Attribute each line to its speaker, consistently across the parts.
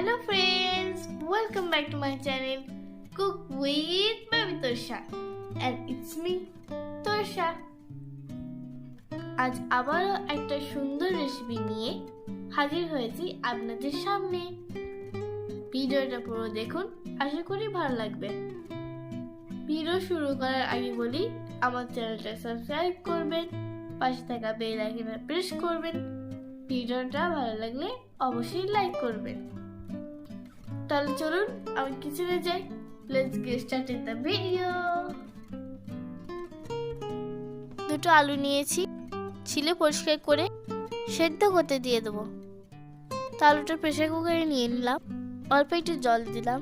Speaker 1: Hello friends, welcome back to my channel Cook with Baby Torsha and it's me Torsha. আজ আবারও একটা সুন্দর recipe নিয়ে হাজির হয়েছি আপনাদের সামনে। ভিডিওটা পুরো দেখুন, আশা করি ভালো লাগবে। ভিডিও শুরু করার আগে বলি, আমার চ্যানেলটা সাবস্ক্রাইব করবেন, পাশে থাকা বেল আইকনে প্রেস করবেন। ভিডিওটা ভালো লাগলে অবশ্যই লাইক করবেন। তাহলে চলুন আমি কিচেনে যাই। Let's get started the video. দুটো আলু নিয়েছি, ছিলে পরিষ্কার করে সেদ্ধ করতে দিয়ে দেবো। তো আলুটা প্রেসার কুকারে নিয়ে নিলাম, অল্প একটু জল দিলাম,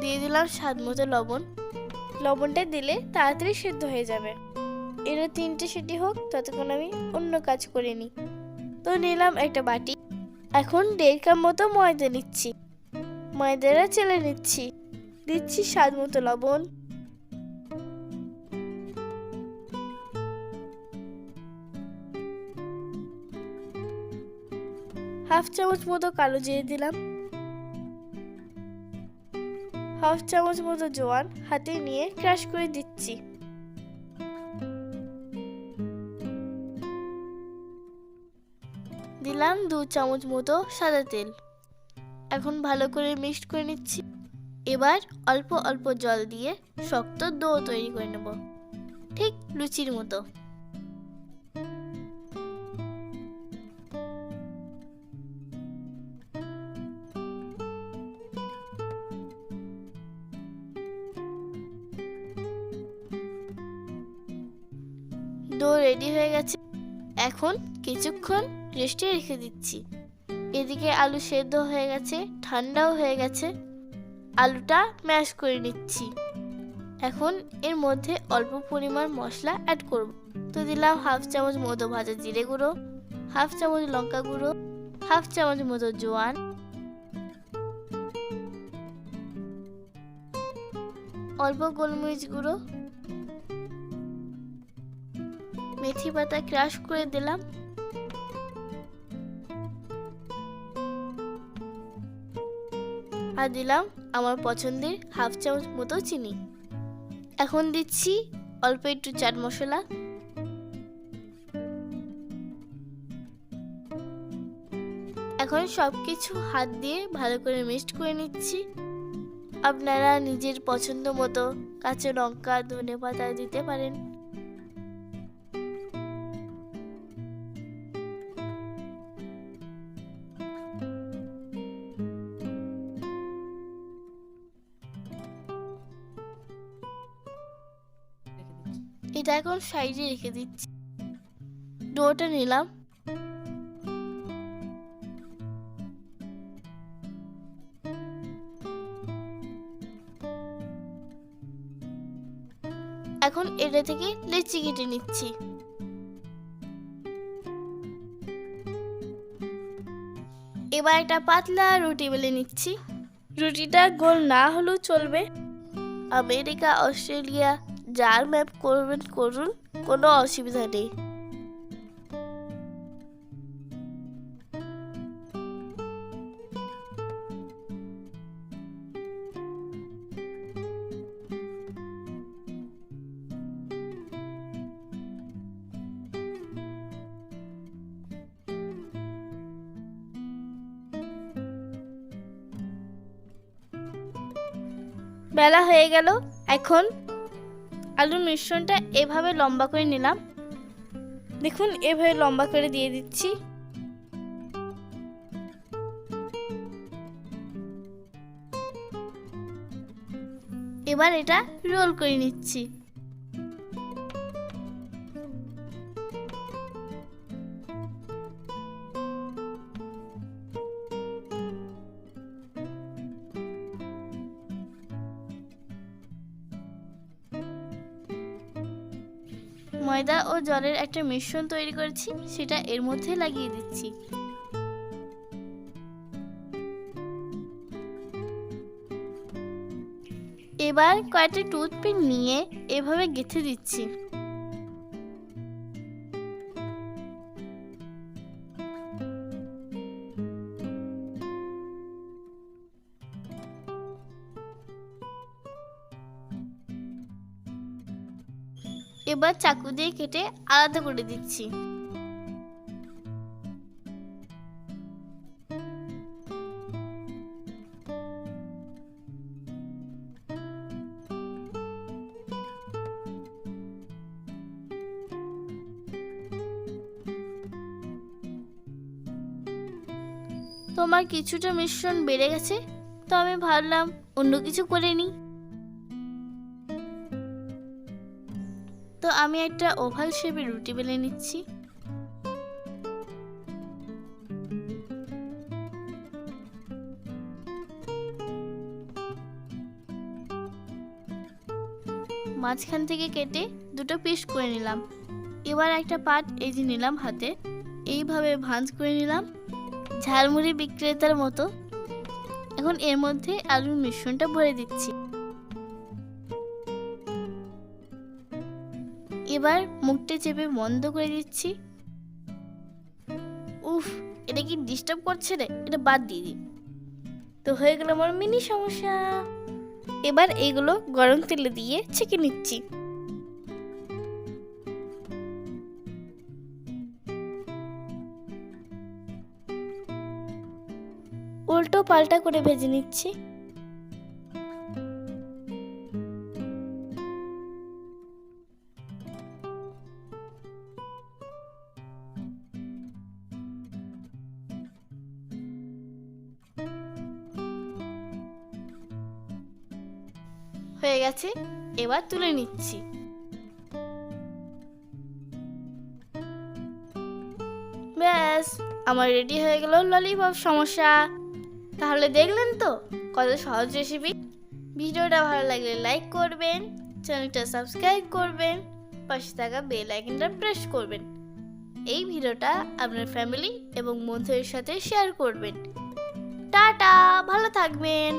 Speaker 1: দিয়ে দিলাম স্বাদ মতো লবণ। লবণটা দিলে তাড়াতাড়ি সেদ্ধ হয়ে যাবে। এরা 3টে সিটি হোক, ততক্ষণ আমি অন্য কাজ করে নিই। তো নিলাম একটা বাটি, এখন 1.5 কাপ মতো ময়দা নিচ্ছি। ময়দাটা চেলে নিচ্ছি, দিচ্ছি স্বাদ মতো লবণ, হাফ চামচ মতো কালো জিরে দিলাম, হাফ চামচ মতো জোয়ান হাতে নিয়ে ক্রাশ করে দিচ্ছি। দিলাম 2 চামচ মতো সাদা তেল। এখন ভালো করে মিক্সড করে নিচ্ছি। এবার অল্প অল্প জল দিয়ে শক্ত ডো তৈরি করে নেব, ঠিক লুচির মতো। ডো রেডি হয়ে গেছে, এখন কিছুক্ষণ রেস্টে রেখে দিচ্ছি। এদিকে আলু সেদ্ধ হয়ে গেছে, ঠান্ডাও হয়ে গেছে। আলুটা ম্যাশ করে নিচ্ছি। এখন এর মধ্যে অল্প পরিমাণ মশলা অ্যাড করব। তো দিলাম হাফ চামচ মতো ভাজা জিরে গুঁড়ো, হাফ চামচ লঙ্কা গুঁড়ো, হাফ চামচ মতো জোয়ান, অল্প গোলমরিচ গুঁড়ো, মেথি পাতা ক্রাশ করে দিলাম, আর দিলাম আমার পছন্দের হাফ চামচ মতো চিনি। এখন দিচ্ছি অল্প একটু চাট মশলা, এখন সবকিছু হাত দিয়ে ভালো করে মিক্সড করে নিচ্ছি। আপনারা নিজের পছন্দ মতো কাঁচা লঙ্কা, ধনেপাতা দিতে পারেন। এটা এখন সাইডে রেখে দিচ্ছি। ডোটা নিলাম, এখন এটা থেকে লেচি কেটে নিচ্ছি। এবার একটা পাতলা রুটি বেলে নিচ্ছি। রুটিটা গোল না হলেও চলবে। আমেরিকা, অস্ট্রেলিয়া যার ম্যাপ করবেন করুন, কোনো অসুবিধা নেই। বেলা হয়ে গেল, এখন আলুর মিশ্রণটা এভাবে লম্বা করে নিলাম। দেখুন, এভাবে লম্বা করে দিয়ে দিচ্ছি। এবার এটা রোল করে নিচ্ছি। ময়দা ও জলের একটা মিশ্রণ তৈরি করেছি, সেটা এর মধ্যে লাগিয়ে দিচ্ছি। এবার কয়েকটা টুথপিক নিয়ে এভাবে গেঁথে দিচ্ছি। এবার চাকু দিয়ে কেটে আলাদা করে দিচ্ছি। তোমার কিছুটা মিশ্রণ বেড়ে গেছে, তো আমি ভাবলাম অন্য কিছু করে নিই। তো আমি একটা ওভাল শেপের রুটি বেলে নিচ্ছি। মাঝখান থেকে কেটে দুটো পিস করে নিলাম। এবার একটা পাট এই যে নিলাম হাতে, এইভাবে ভাঁজ করে নিলাম ঝালমুড়ি বিক্রেতার মতো। এখন এর মধ্যে আলুর মিশ্রণটা ভরে দিচ্ছি। এবার মুখটা চেপে বন্ধ করে দিচ্ছি। উফ, এটা কি ডিস্টার্ব করছে রে, এটা বাদ দিয়ে দিই। তো হয়ে গেল আমার মিনি সমস্যা। এবার এইগুলো গরম তেলে দিয়ে ছেঁকে নিচ্ছি। উল্টো পাল্টা করে ভেজে নিচ্ছি। হয়ে গেছে, এবার তুলে নিচ্ছি। ব্যাস, আমার রেডি হয়ে গেল ললিপপ সমস্যা। তাহলে দেখলেন তো কত সহজ রেসিপি। ভিডিওটা ভালো লাগলে লাইক করবেন, চ্যানেলটা সাবস্ক্রাইব করবেন, পাশে থাকা বেল আইকনটা প্রেস করবেন। এই ভিডিওটা আপনার ফ্যামিলি এবং বন্ধুদের সাথে শেয়ার করবেন। টাটা, ভালো থাকবেন।